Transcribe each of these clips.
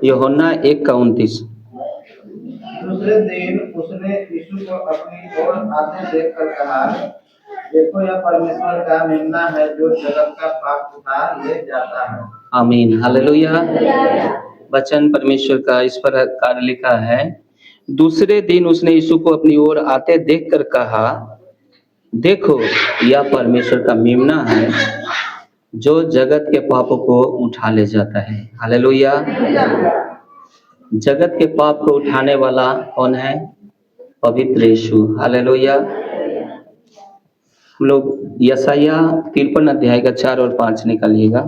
यूहन्ना 1:29। दूसरे दिन उसने यीशु को अपनी ओर आते देखकर कहा, देखो यह परमेश्वर का मेमना है जो जगत का पाप उठा ले जाता है। आमीन, हालेलुया। वचन परमेश्वर का इस प्रकार लिखा है, दूसरे दिन उसने यीशु को अपनी ओर आते देखकर कहा, देखो यह परमेश्वर का मेमना है जो जगत के पापों को उठा ले जाता है। हालेलुया। जगत के पाप को उठाने वाला कौन है? पवित्र यीशु। हालेलुया। हम लोग यशायाह 53 अध्याय का 4 और 5 निकालिएगा।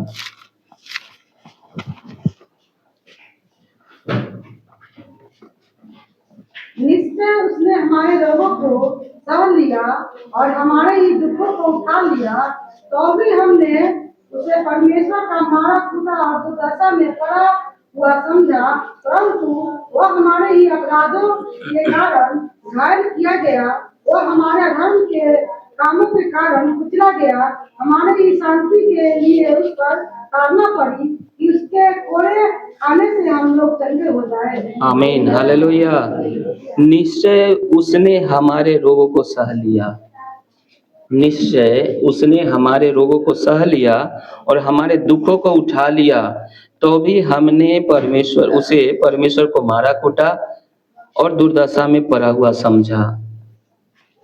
निश्चय उसने हमारे रोगों को सह लिया और हमारे ही दुखों को उठा लिया, तो भी हमने उसे परमेश्वर का मारा कूटा और दुर्दशा में पड़ा हुआ समझा। परंतु वह हमारे ही अपराधों के कारण घायल किया गया, वह हमारे अधर्म के कामों के कारण कुचला गया, हमारे ही शांति के लिए उस पर ताड़ना पड़ी कि उसके कोड़े खाने से हम लोग चंगे हो जाए। आमीन, हालेलुया। निश्चय उसने हमारे रोगों को सह लिया, निश्चय उसने हमारे रोगों को सह लिया और हमारे दुखों को उठा लिया, तो भी हमने परमेश्वर को मारा कूटा और दुर्दशा में पड़ा हुआ समझा।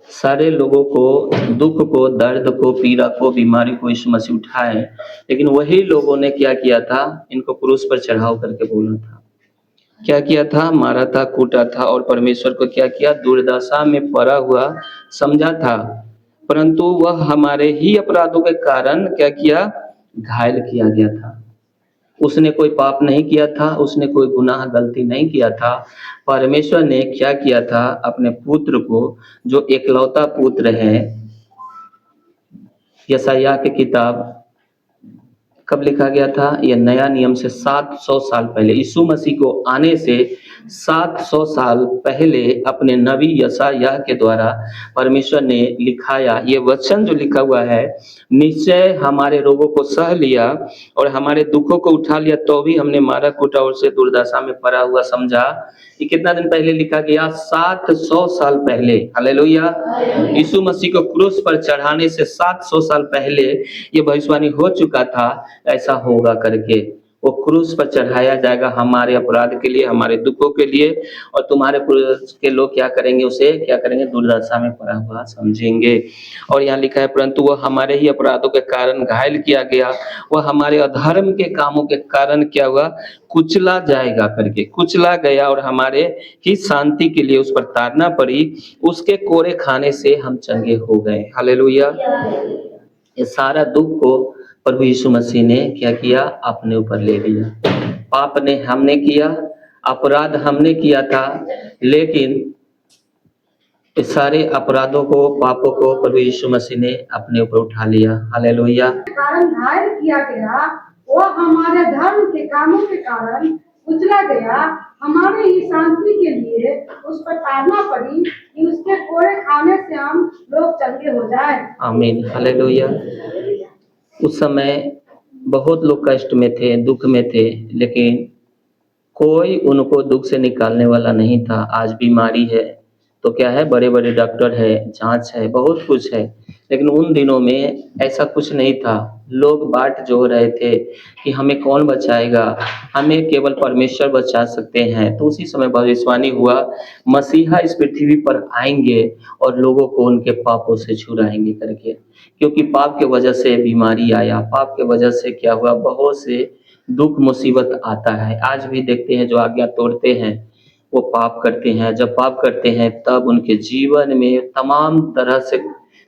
सारे लोगों को दुख को, दर्द को, पीड़ा को, बीमारी को यीशु मसीह उठाए, लेकिन वही लोगों ने क्या किया था? इनको क्रूस पर चढ़ाव करके बोला था। क्या किया था? मारा था, कूटा था और परमेश्वर को क्या किया? दुर्दशा में पड़ा हुआ समझा था। परंतु वह हमारे ही अपराधों के कारण क्या किया? घायल किया गया था। उसने कोई पाप नहीं किया था, उसने कोई गुनाह गलती नहीं किया था। परमेश्वर ने क्या किया था? अपने पुत्र को, जो एकलौता पुत्र है, यशायाह की किताब कब लिखा गया था? यह नया नियम से 700 साल पहले, यीशु मसीह को आने से 700 साल पहले अपने नबी यशायाह के द्वारा परमेश्वर ने लिखाया ये वचन जो लिखा हुआ है, निश्चय हमारे रोगों को सह लिया और हमारे दुखों को उठा लिया, तो भी हमने मारा कूटा और से दुर्दशा में पड़ा हुआ समझा। ये कितना दिन पहले लिखा गया? 700 साल पहले। हालेलुया। यीशु मसीह को क्रूस पर चढ़ाने से 700 साल पहले ये भविष्यवाणी हो चुका था, ऐसा होगा करके। वो क्रूस पर चढ़ाया जाएगा हमारे अपराध के लिए, हमारे दुखों के लिए, और तुम्हारे पूर्वज के लोग क्या करेंगे? उसे क्या करेंगे? दुर्दशा में पड़ा हुआ समझेंगे। और यहाँ लिखा है, परंतु वह हमारे ही अपराधों के कारण घायल किया गया, वह हमारे अधर्म के कामों के कारण क्या हुआ? कुचला जाएगा करके, कुचला गया और हमारे ही शांति के लिए उस पर ताड़ना पड़ी, उसके कोड़े खाने से हम चंगे हो गए। हालेलुया। ये सारा दुख को प्रभु यीशु मसीह ने क्या किया? अपने ऊपर ले लिया। पाप ने हमने किया, अपराध हमने किया था, लेकिन इस सारे अपराधों को, पापों को प्रभु यीशु मसीह ने अपने ऊपर उठा लिया। हालेलुया। कारण घायल किया गया, वह हमारे धर्म के कामों के कारण कुचला गया, हमारे ही शांति के लिए उस पर ताड़ना पड़ी कि उसके कोड़े खाने से हम लोग चंगे हो जाए। आमीन, हालेलुया। उस समय बहुत लोग कष्ट में थे, दुख में थे, लेकिन कोई उनको दुख से निकालने वाला नहीं था। आज बीमारी है तो क्या है? बड़े बड़े डॉक्टर है, जांच है, बहुत कुछ है, लेकिन उन दिनों में ऐसा कुछ नहीं था। लोग बाट जो रहे थे कि हमें कौन बचाएगा, हमें केवल परमेश्वर बचा सकते हैं। तो उसी समय भविष्यवाणी हुआ, मसीहा इस पृथ्वी पर आएंगे और लोगों को उनके पापों से छुड़ाएंगे करके। क्योंकि पाप के वजह से बीमारी आया, पाप के वजह से क्या हुआ? बहुत से दुख मुसीबत आता है। आज भी देखते हैं जो आज्ञा तोड़ते हैं वो पाप करते हैं। जब पाप करते हैं तब उनके जीवन में तमाम तरह से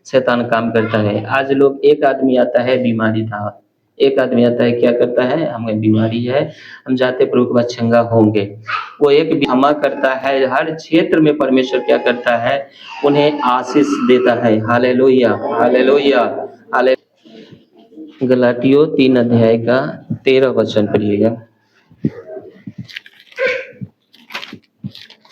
शैतान काम करता है। आज लोग, एक आदमी आता है बीमारी था, एक आदमी आता है क्या करता है? हमें बीमारी है, हम जाते प्रभु के पास चंगा होंगे। वो एक क्षमा करता है। हर क्षेत्र में परमेश्वर क्या करता है? उन्हें आशीष देता है। हालेलुया, हालेलुया, हाले गलातियों 3 अध्याय का 13 वचन पढ़िएगा।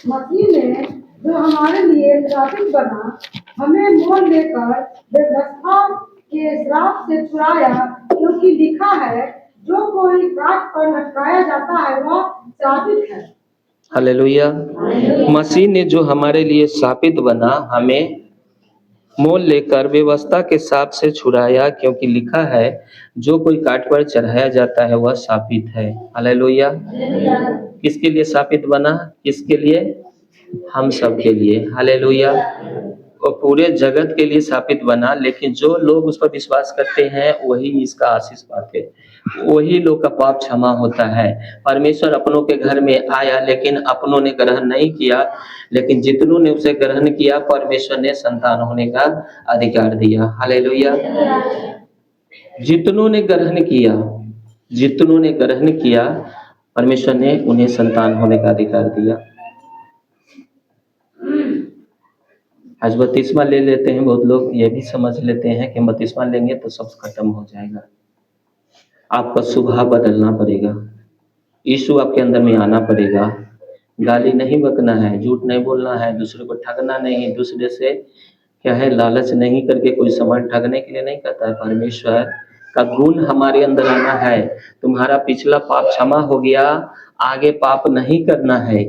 मसीह ने जो हमारे लिए श्रापित बना, हमें मोल लेकर व्यवस्था के श्राप से छुड़ाया, क्योंकि लिखा है, जो कोई काठ पर लटकाया जाता है वह श्रापित है। हालेलुया। मसीह ने जो हमारे लिए शापित बना, हमें मोल लेकर व्यवस्था के शाप से छुड़ाया, क्योंकि लिखा है जो कोई काठ पर चढ़ाया जाता है वह शापित है। हालेलुया। किसके लिए शापित बना? किसके लिए? हम सब के लिए। हालेलुया। और पूरे जगत के लिए शापित बना, लेकिन जो लोग उस पर विश्वास करते हैं वही इसका आशीष पाते हैं, वही लोग का पाप क्षमा होता है। परमेश्वर अपनों के घर में आया, लेकिन अपनों ने ग्रहण नहीं किया, लेकिन जितनों ने उसे ग्रहण किया परमेश्वर ने संतान होने का अधिकार दिया। हालेलुया। जितनों ने ग्रहण किया, जितनों ने ग्रहण किया, परमेश्वर ने उन्हें संतान होने का अधिकार दिया। आज बपतिस्मा ले लेते हैं बहुत लोग, ये भी समझ लेते हैं कि बपतिस्मा लेंगे तो सब खत्म हो जाएगा। आपका स्वभाव बदलना पड़ेगा, यीशु आपके अंदर में आना पड़ेगा। गाली नहीं बकना है, झूठ नहीं बोलना है, दूसरे को ठगना नहीं, दूसरे से क्या है लालच नहीं करके कोई सामान ठगने के लिए नहीं करता है। परमेश्वर का गुण हमारे अंदर आना है। तुम्हारा पिछला पाप क्षमा हो गया, आगे पाप नहीं करना है।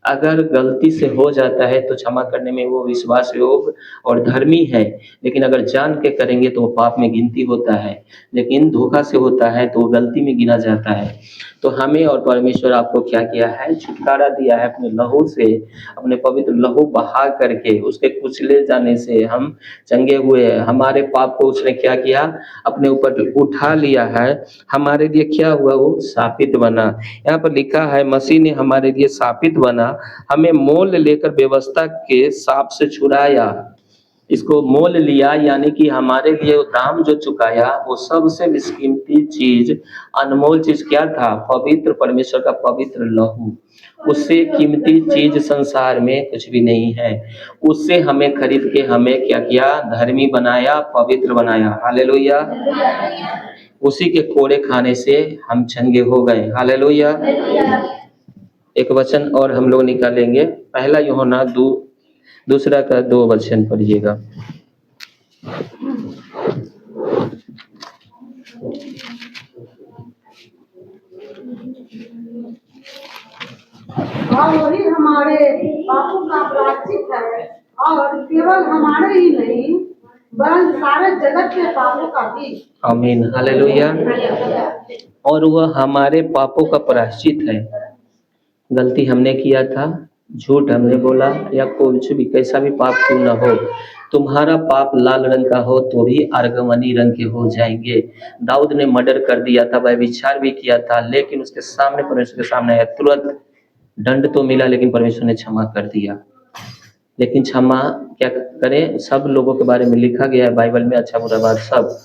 अगर गलती से हो जाता है तो क्षमा करने में वो विश्वास योग और धर्मी है, लेकिन अगर जान के करेंगे तो वो पाप में गिनती होता है, लेकिन धोखा से होता है तो वो गलती में गिना जाता है। तो हमें और परमेश्वर आपको क्या किया है? छुटकारा दिया है अपने लहू से, अपने पवित्र लहू बहा करके, उसके कुचले जाने से हम चंगे हुए हैं। हमारे पाप को उसने क्या किया? अपने ऊपर उठा लिया है। हमारे लिए क्या हुआ? वो शापित बना। यहाँ पर लिखा है मसीह ने हमारे लिए शापित बना, हमें मोल लेकर व्यवस्था के शाप से छुड़ाया। इसको मोल लिया यानी कि हमारे लिए वो दाम जो चुकाया, वो सबसे निष्कीमती चीज, अनमोल चीज क्या था? पवित्र परमेश्वर का पवित्र लहू। उससे कीमती चीज संसार में कुछ भी नहीं है। उससे हमें खरीद के हमें क्या किया? धर्मी बनाया, पवित्र बनाया। हालेलुया। उसी के कोड़े खाने से हम चंगे हो गए। हालेलुया। एक वचन और हम लोग निकालेंगे, पहला यूहन्ना दूसरा का 2 वचन पढ़िएगा। और वही हमारे पापों का प्रायश्चित है, और केवल हमारे ही नहीं वरन सारे जगत के पापों का भी। आमीन। हालेलुया। और वह हमारे पापों का प्रायश्चित है। गलती हमने किया था, झूठ हमने बोला, या कुछ भी कैसा भी पाप क्यों ना हो, तुम्हारा पाप लाल रंग का हो तो भी अर्गमनी रंग के हो जाएंगे। दाऊद ने मर्डर कर दिया था, व्यभिचार भी किया था, लेकिन उसके सामने, परमेश्वर के सामने आया, तुरंत दंड तो मिला, लेकिन परमेश्वर ने क्षमा कर दिया। लेकिन क्षमा क्या करें? सब लोगों के बारे में लिखा गया है बाइबल में, अच्छा बुरा बात सब,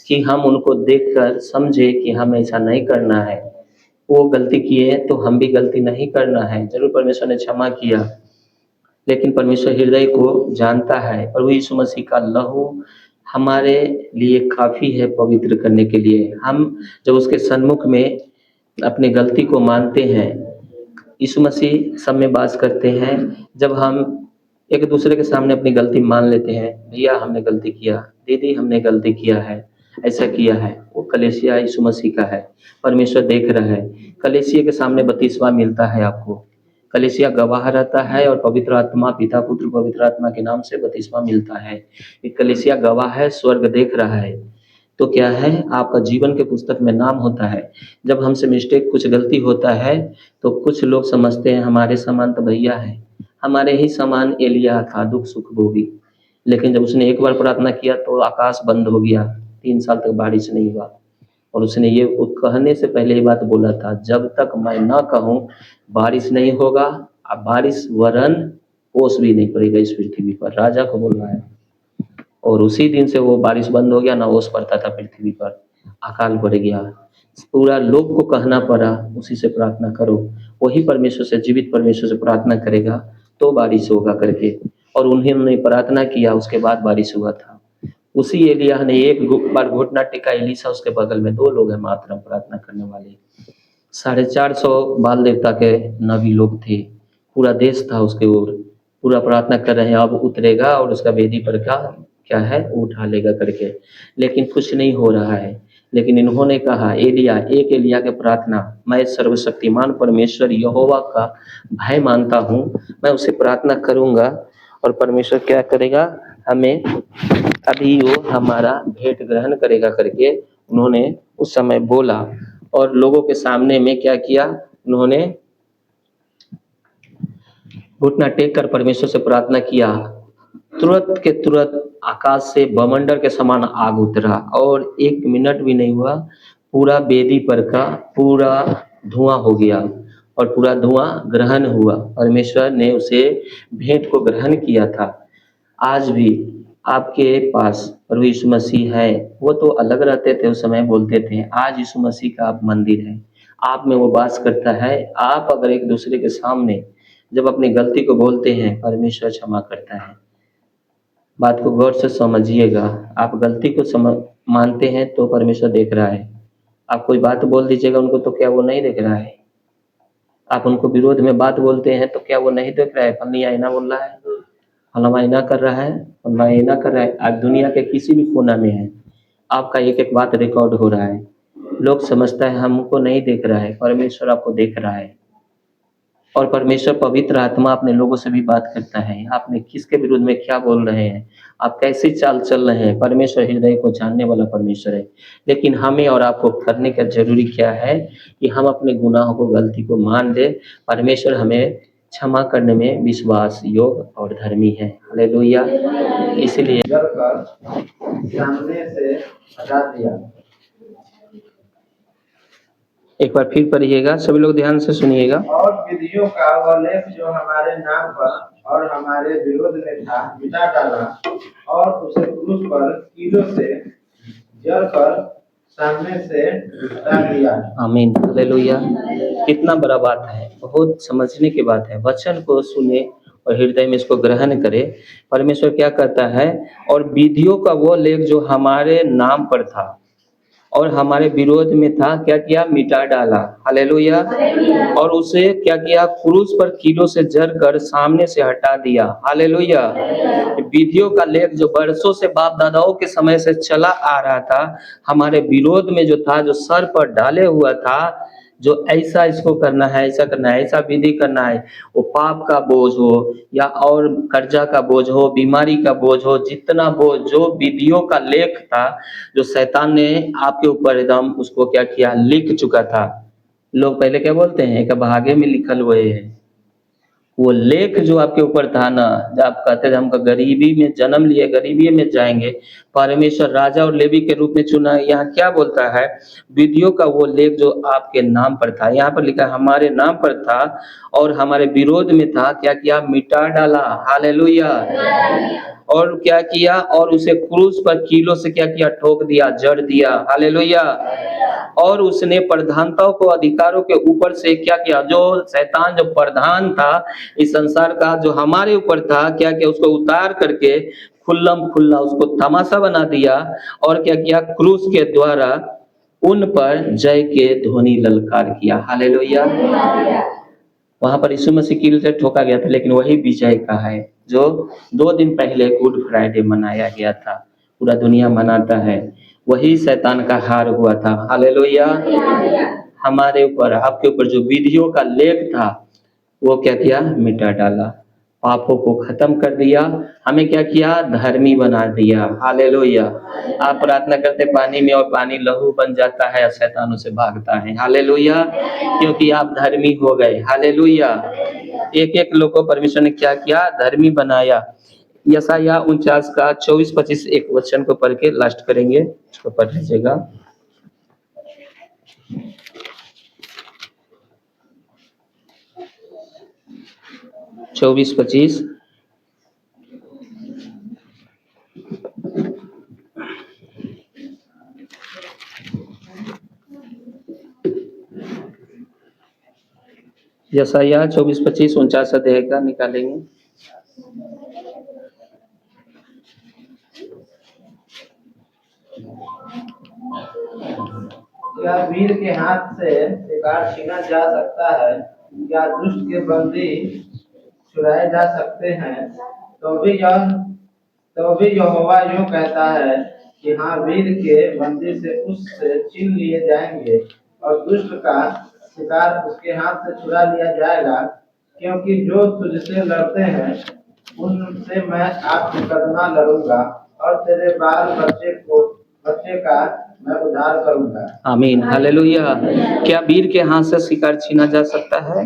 कि हम उनको देखकर समझे कि हमें ऐसा नहीं करना है। वो गलती किए तो हम भी गलती नहीं करना है। जरूर परमेश्वर ने क्षमा किया, लेकिन परमेश्वर हृदय को जानता है। प्रभु यीशु मसीह का लहू हमारे लिए काफी है पवित्र करने के लिए। हम जब उसके सन्मुख में अपनी गलती को मानते हैं, यीशु मसीह सब में वास करते हैं। जब हम एक दूसरे के सामने अपनी गलती मान लेते हैं, भैया हमने गलती किया, दीदी हमने गलती किया है, ऐसा किया है, वो कलीसिया यीशु मसीह का है, परमेश्वर देख रहा है। कलीसिया के सामने बपतिस्मा मिलता है आपको, कलीसिया गवाह रहता है, और पवित्र आत्मा, पिता पुत्र पवित्र आत्मा के नाम से बपतिस्मा मिलता है। ये कलीसिया गवाह है, स्वर्ग देख रहा है। तो क्या है? आपका जीवन के पुस्तक में नाम होता है। जब हमसे मिस्टेक, कुछ गलती होता है, तो कुछ लोग समझते हैं हमारे समान तो भैया है, हमारे ही समान एलिया था, दुख सुख भोगी। लेकिन जब उसने एक बार प्रार्थना किया तो आकाश बंद हो गया, 3 साल तक बारिश नहीं हुआ। और उसने ये कहने से पहले ये बात बोला था, जब तक मैं ना कहूँ बारिश नहीं होगा, अब बारिश वरन ओस भी नहीं पड़ेगा इस पृथ्वी पर। राजा को बोलना है। और उसी दिन से वो बारिश बंद हो गया, ना ओस पड़ता था पृथ्वी पर, अकाल पड़ गया। पूरा लोग को कहना पड़ा उसी से प्रार्थना करो। वही परमेश्वर से, जीवित परमेश्वर से प्रार्थना करेगा तो बारिश होगा करके। और उन्होंने प्रार्थना किया, उसके बाद बारिश हुआ था। उसी एलिया ने एक बार घुटना टेका, एलीशा उसके बगल में, 2 लोग हैं मात्र प्रार्थना करने वाले। 450 बाल देवता के नबी लोग थे, पूरा देश था उसके ओर, पूरा प्रार्थना कर रहे हैं अब उतरेगा और उसका वेदी पर का क्या है उठा लेगा करके, लेकिन कुछ नहीं हो रहा है। लेकिन इन्होंने कहा एलिया के प्रार्थना, मैं सर्वशक्तिमान परमेश्वर यहोवा का भय मानता हूँ, मैं उसे प्रार्थना करूँगा और परमेश्वर क्या करेगा, हमें अभी वो हमारा भेंट ग्रहण करेगा करके उन्होंने उस समय बोला। और लोगों के सामने में क्या किया, उन्होंने घुटना टेक कर परमेश्वर से प्रार्थना किया। तुरंत के तुरंत आकाश से बवंडर के समान आग उतरा और 1 मिनट भी नहीं हुआ, पूरा वेदी पर का पूरा धुआं हो गया और पूरा धुआं ग्रहण हुआ। परमेश्वर ने उसे भेंट को ग्रहण किया था। आज भी आपके पास प्रभु यीशु मसीह है, वो तो अलग रहते थे उस समय, बोलते थे। आज यीशु मसीह का आप मंदिर है, आप में वो वास करता है। आप अगर एक दूसरे के सामने जब अपनी गलती को बोलते हैं, परमेश्वर क्षमा करता है। बात को गौर से समझिएगा। आप गलती को मानते हैं तो परमेश्वर देख रहा है। आप कोई बात बोल दीजिएगा उनको तो क्या वो नहीं देख रहा है? आप उनको विरोध में बात बोलते हैं तो क्या वो नहीं देख रहा है? फलनी आईना बोल रहा है, फलाना आईना कर रहा है, फलाना आईना कर रहा है। आज दुनिया के किसी भी कोना में है, आपका एक एक बात रिकॉर्ड हो रहा है। लोग समझता है हमको नहीं देख रहा है, परमेश्वर आपको देख रहा है। और परमेश्वर पवित्र आत्मा अपने लोगों से भी बात करता है। आपने किसके विरुद्ध में क्या बोल रहे हैं, आप कैसे चाल चल रहे हैं। परमेश्वर हृदय को जानने वाला परमेश्वर है। लेकिन हमें और आपको करने का जरूरी क्या है कि हम अपने गुनाहों को, गलती को मान ले। परमेश्वर हमें क्षमा करने में विश्वास योग्य और धर्मी है। हालेलुया। इसलिए जलकर सामने से हटा दिया। एक बार फिर पढ़िएगा, सभी लोग ध्यान से सुनिएगा। और विधियों का वह लेख जो हमारे नाम पर और हमारे विरोध में था, मिटा डाला और उसे क्रूस पर कीलों से जलकर सामने से हटा दिया। आमीन, हालेलुया। कितना बड़ा बात है, बहुत समझने की बात है। वचन को सुने और हृदय में इसको ग्रहण करे। परमेश्वर क्या कहता है, और विधियों का वो लेख जो हमारे नाम पर था और हमारे विरोध में था, क्या किया, मिटा डाला। हालेलुया। और उसे क्या किया, क्रूस पर कीलों से जर कर सामने से हटा दिया। हालेलुया। विधियों का लेख जो बरसों से बाप दादाओं के समय से चला आ रहा था, हमारे विरोध में जो था, जो सर पर डाले हुआ था, जो ऐसा इसको करना है, ऐसा करना है, ऐसा विधि करना है, वो पाप का बोझ हो या और कर्जा का बोझ हो, बीमारी का बोझ हो, जितना बोझ जो विधियों का लेख था, जो शैतान ने आपके ऊपर एकदम उसको क्या किया, लिख चुका था। लोग पहले क्या बोलते हैं, एक भागे में लिखल हुए है। वो लेख जो आपके ऊपर था ना, जब आप कहते थे हमको गरीबी में जन्म लिए, गरीबी में जाएंगे, परमेश्वर राजा और लेवी के रूप में चुना। यहाँ क्या बोलता है, विधियों का वो लेख जो आपके नाम पर था, यहाँ पर लिखा हमारे नाम पर था और हमारे विरोध में था, क्या किया, मिटा डाला। हालेलुया। और क्या किया, और उसे क्रूस पर कीलों से क्या किया, ठोक दिया, जड़ दिया। हालेलुया। और उसने प्रधानताओं को, अधिकारों के ऊपर से क्या किया, जो शैतान जो प्रधान था इस संसार का, जो हमारे ऊपर था, क्या किया, उसको उतार करके खुल्लम खुल्ला उसको तमाशा बना दिया। और क्या किया, क्रूस के द्वारा उन पर जय के ध्वनि ललकार किया। हालेलुया। वहां पर यीशु मसीह कील से ठोका गया था, लेकिन वही विजय का है जो 2 दिन पहले गुड फ्राइडे मनाया गया था, पूरा दुनिया मनाता है। वही शैतान का हार हुआ था। हालेलुया। हमारे ऊपर, आपके ऊपर जो विधियों का लेख था, वो क्या किया, मिटा डाला, पापों को खत्म कर दिया, हमें क्या किया, धर्मी बना दिया। हालेलुया। आप प्रार्थना करते पानी में और पानी लहू बन जाता है और शैतानों से भागता है। हालेलुया। क्योंकि आप धर्मी हो गए। हालेलुया। एक एक लोग को परमेश्वर ने क्या किया, धर्मी बनाया। यशायाह 49 का 24-25 एक वचन को पढ़ के लास्ट करेंगे, इसको पढ़ लीजिएगा। 24-25। यशायाह 24-25 49 अध्याय का निकालेंगे। क्या वीर के हाथ से शिकार छीना जा सकता है, क्या दुष्ट के बंदी छुड़ाए जा सकते हैं? तो भी यहोवा यूं कहता है कि हाँ, वीर के बंदी से उससे छीन लिए जाएंगे और दुष्ट का शिकार उसके हाथ से छुड़ा लिया जाएगा, क्योंकि जो तुझसे लड़ते हैं उनसे मैं आप मुकदमा लड़ूंगा और तेरे बाल बच्चे का मैं उद्धार करूंगा। आमीन, हालेलुया। क्या वीर के हाथ से शिकार छीना जा सकता है?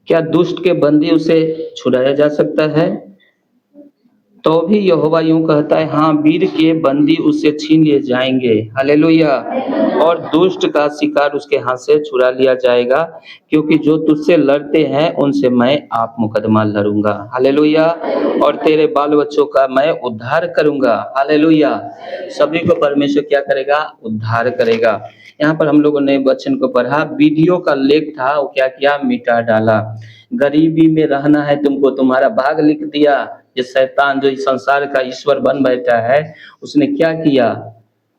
क्या दुष्ट के बंदी उसे छुड़ाया जा सकता है? तो भी यहोवा यूं कहता है, हाँ, वीर के बंदी उससे छीन लिए जाएंगे, हालेलुया। और दुष्ट का शिकार उसके हाथ से छुड़ा लिया जाएगा, क्योंकि जो तुझसे लड़ते हैं उनसे मैं आप मुकदमा लड़ूंगा, हालेलुया। और तेरे बाल बच्चों का मैं उद्धार करूंगा, हालेलुया। सभी को परमेश्वर क्या करेगा? उद्धार करेगा। यहाँ पर हम लोगों ने वचन को पढ़ा, वीडियो का लेख था, वो क्या किया? मिटा डाला। गरीबी में रहना है तुमको, तुम्हारा भाग लिख दिया। ये शैतान जो इस संसार का ईश्वर बन बैठा है, उसने क्या किया?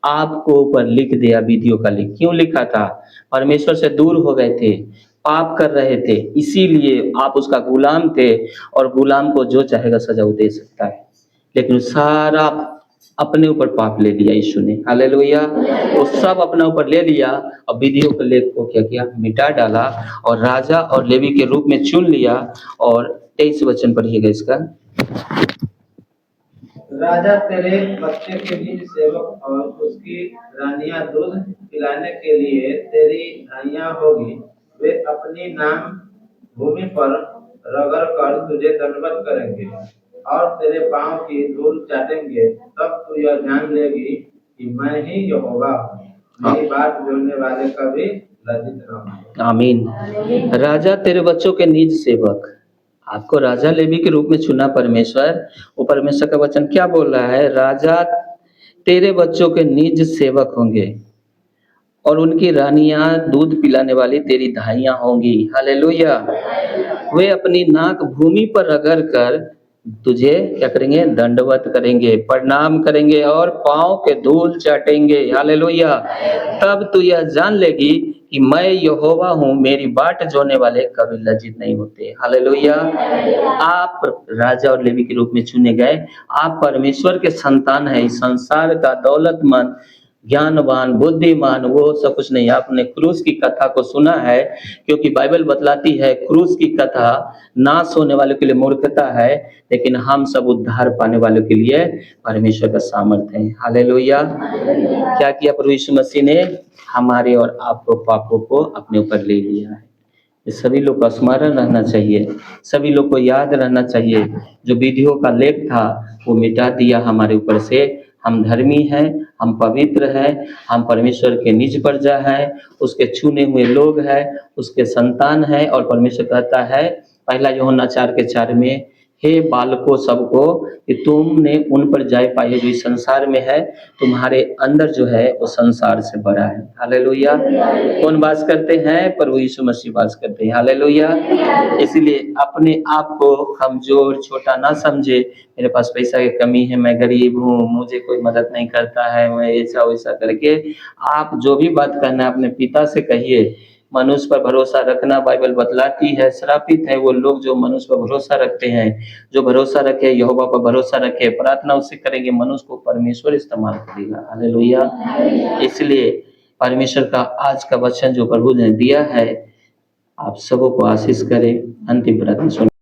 आपको ऊपर लिख दिया वीडियो का लेख। क्यों लिखा था? परमेश्वर से दूर हो गए थे, पाप कर रहे थे, इसीलिए आप उसका गुलाम थे। और गुलाम को जो चाहेगा सजा वो दे सकता है, लेकिन सारा अपने ऊपर पाप ले लिया यीशु ने, हालेलुया। वो सब अपना ऊपर ले लिया और विधियों के लेख को क्या किया? मिटा डाला और राजा और लेवी के रूप में चुन लिया। और 23 वचन पढ़िएगा इसका। राजा तेरे बच्चे के निज सेवक और उसकी रानियां दूध पिलाने के लिए तेरी नाइयां होगी। वे अपनी नाम भूमि पर रगड़ कर तुझे दंडवत करेंगे और तेरे पांव की धूल चाटेंगे। तब तू यह जान लेगी कि मैं ही यहोवा हूँ, मेरी बात बोलने वाले कभी लज्जित न होंगे। आमीन। राजा तेरे बच्चों के निज सेवक, आपको राजा लेवी के रूप में चुना परमेश्वर। वो परमेश्वर का वचन क्या बोल रहा है? राजा तेरे बच्चों के निज सेवक होंगे और उनकी रानियां दूध पिलाने वाली तेरी धाइयां होंगी, हालेलुया। वे अपनी नाक भूमि पर रगड़ कर तुझे क्या करेंगे? दंडवत करेंगे, प्रणाम करेंगे और पांव के धूल चाटेंगे, हालेलुया। तब तू यह जान लेगी कि मैं यहोवा हूँ, मेरी बाट जोने वाले कभी लज्जित नहीं होते, हालेलुया। आप राजा और लेवी के रूप में चुने गए। आप परमेश्वर के संतान हैं। इस संसार का दौलतमंद, ज्ञानवान, बुद्धिमान वो सब कुछ नहीं। आपने क्रूस की कथा को सुना है, क्योंकि बाइबल बतलाती है क्रूस की कथा नाश होने वालों के लिए मूर्खता है, लेकिन हम सब उद्धार पाने वालों के लिए परमेश्वर का सामर्थ्य है, हालेलुया। क्या किया प्रभु यीशु मसीह ने? हमारे और आपको पापों को अपने ऊपर ले लिया है। ये सभी लोग को स्मरण रहना चाहिए, सभी लोग को याद रहना चाहिए। जो विधियों का लेख था वो मिटा दिया हमारे ऊपर से। हम धर्मी हैं, हम पवित्र हैं, हम परमेश्वर के निज प्रजा हैं, उसके चुने हुए लोग हैं, उसके संतान हैं। और परमेश्वर कहता है पहला यूहन्ना 4:4 में, हे बालकों सबको, कि तुमने उन पर जय पाई है जो इस संसार में है, तुम्हारे अंदर जो है वो संसार से बड़ा है, हालेलुया। कौन वास करते हैं? प्रभु यीशु मसीह वास करते हैं, हालेलुया। इसलिए अपने आप को कमजोर, छोटा ना समझे। मेरे पास पैसा की कमी है, मैं गरीब हूँ, मुझे कोई मदद नहीं करता है, मैं ऐसा वैसा करके आप जो भी बात करना है अपने पिता से कहिए। मनुष्य पर भरोसा रखना बाइबल बतलाती है, श्रापित है वो लोग जो मनुष्य पर भरोसा रखते हैं। जो भरोसा रखे, यहोवा पर भरोसा रखे, प्रार्थना उससे करेंगे, मनुष्य को परमेश्वर इस्तेमाल करेगा, हालेलुया। इसलिए परमेश्वर का आज का वचन जो प्रभु ने दिया है, आप सबों को आशीष करे। अंतिम प्रार्थना सुनिए।